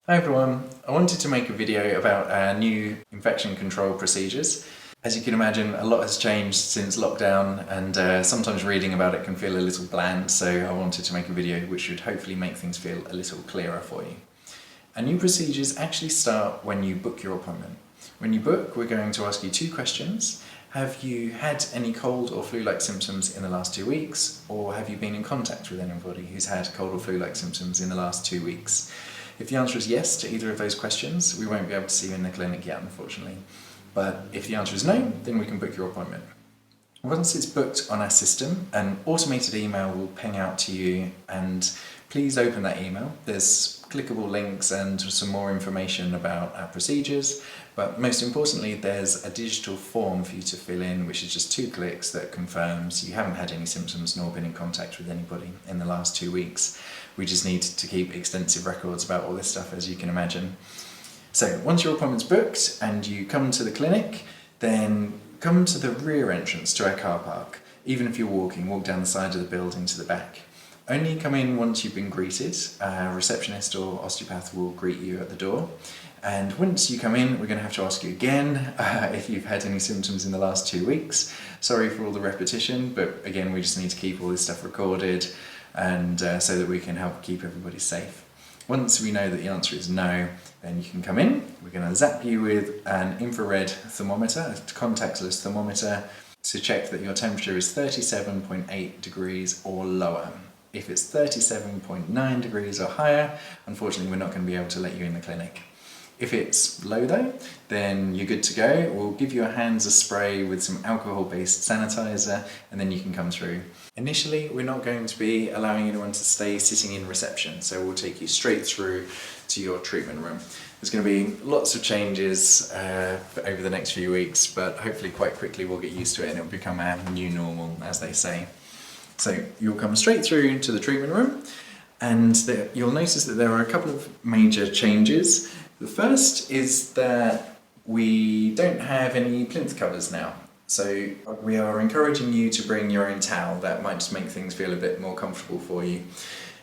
Hi everyone, I wanted to make a video about our new infection control procedures. As you can imagine, a lot has changed since lockdown and sometimes reading about it can feel a little bland, so I wanted to make a video which should hopefully make things feel a little clearer for you. Our new procedures actually start when you book your appointment. When you book, we're going to ask you two questions. Have you had any cold or flu-like symptoms in the last 2 weeks, or have you been in contact with anybody who's had cold or flu-like symptoms in the last 2 weeks? If the answer is yes to either of those questions, we won't be able to see you in the clinic yet, unfortunately. But if the answer is no, then we can book your appointment. Once it's booked on our system, an automated email will ping out to you, and please open that email. There's clickable links and some more information about our procedures, but most importantly there's a digital form for you to fill in, which is just 2 clicks that confirms you haven't had any symptoms nor been in contact with anybody in the last 2 weeks. We just need to keep extensive records about all this stuff, as you can imagine. So once your appointment's booked and you come to the clinic, then come to the rear entrance to our car park. Even if you're walking, walk down the side of the building to the back. Only come in once you've been greeted. A receptionist or osteopath will greet you at the door. And once you come in, we're going to have to ask you again if you've had any symptoms in the last 2 weeks. Sorry for all the repetition, but again, we just need to keep all this stuff recorded and so that we can help keep everybody safe. Once we know that the answer is no, then you can come in. We're going to zap you with an infrared thermometer, a contactless thermometer, to check that your temperature is 37.8 degrees or lower. If it's 37.9 degrees or higher, unfortunately we're not going to be able to let you in the clinic. If it's low though, then you're good to go. We'll give your hands a spray with some alcohol-based sanitizer and then you can come through. Initially, we're not going to be allowing anyone to stay sitting in reception, so we'll take you straight through to your treatment room. There's going to be lots of changes over the next few weeks, but hopefully quite quickly we'll get used to it and it'll become our new normal, as they say. So you'll come straight through to the treatment room, and you'll notice that there are a couple of major changes. The first is that we don't have any plinth covers now. So we are encouraging you to bring your own towel. That might just make things feel a bit more comfortable for you.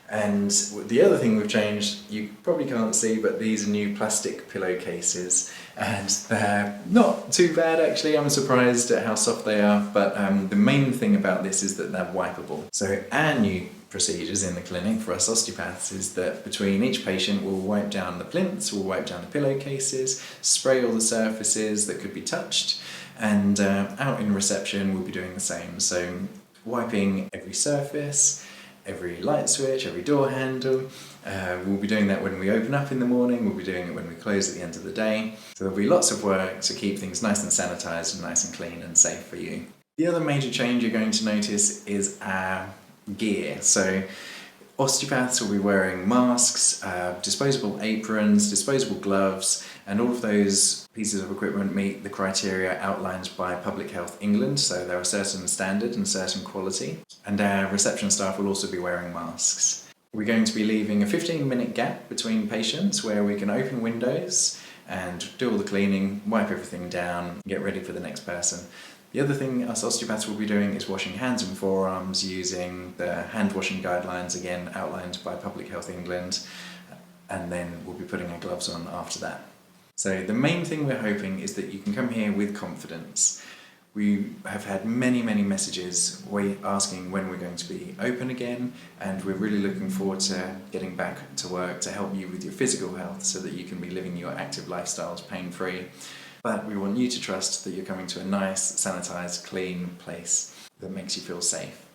And the other thing we've changed, you probably can't see, but these are new plastic pillowcases, and they're not too bad actually. I'm surprised at how soft they are, but the main thing about this is that they're wipeable. So our new procedures in the clinic for us osteopaths is that between each patient we'll wipe down the plinths, we'll wipe down the pillowcases, spray all the surfaces that could be touched, and out in reception we'll be doing the same. So wiping every surface, every light switch, every door handle. We'll be doing that when we open up in the morning, we'll be doing it when we close at the end of the day. So there'll be lots of work to keep things nice and sanitised and nice and clean and safe for you. The other major change you're going to notice is our gear. So osteopaths will be wearing masks, disposable aprons, disposable gloves, and all of those pieces of equipment meet the criteria outlined by Public Health England, so they're a certain standard and certain quality. And our reception staff will also be wearing masks. We're going to be leaving a 15-minute gap between patients where we can open windows and do all the cleaning, wipe everything down, get ready for the next person. The other thing us osteopaths will be doing is washing hands and forearms using the hand washing guidelines, again outlined by Public Health England, and then we'll be putting our gloves on after that. So the main thing we're hoping is that you can come here with confidence. We have had many messages asking when we're going to be open again, and we're really looking forward to getting back to work to help you with your physical health so that you can be living your active lifestyles pain-free. But we want you to trust that you're coming to a nice, sanitised, clean place that makes you feel safe.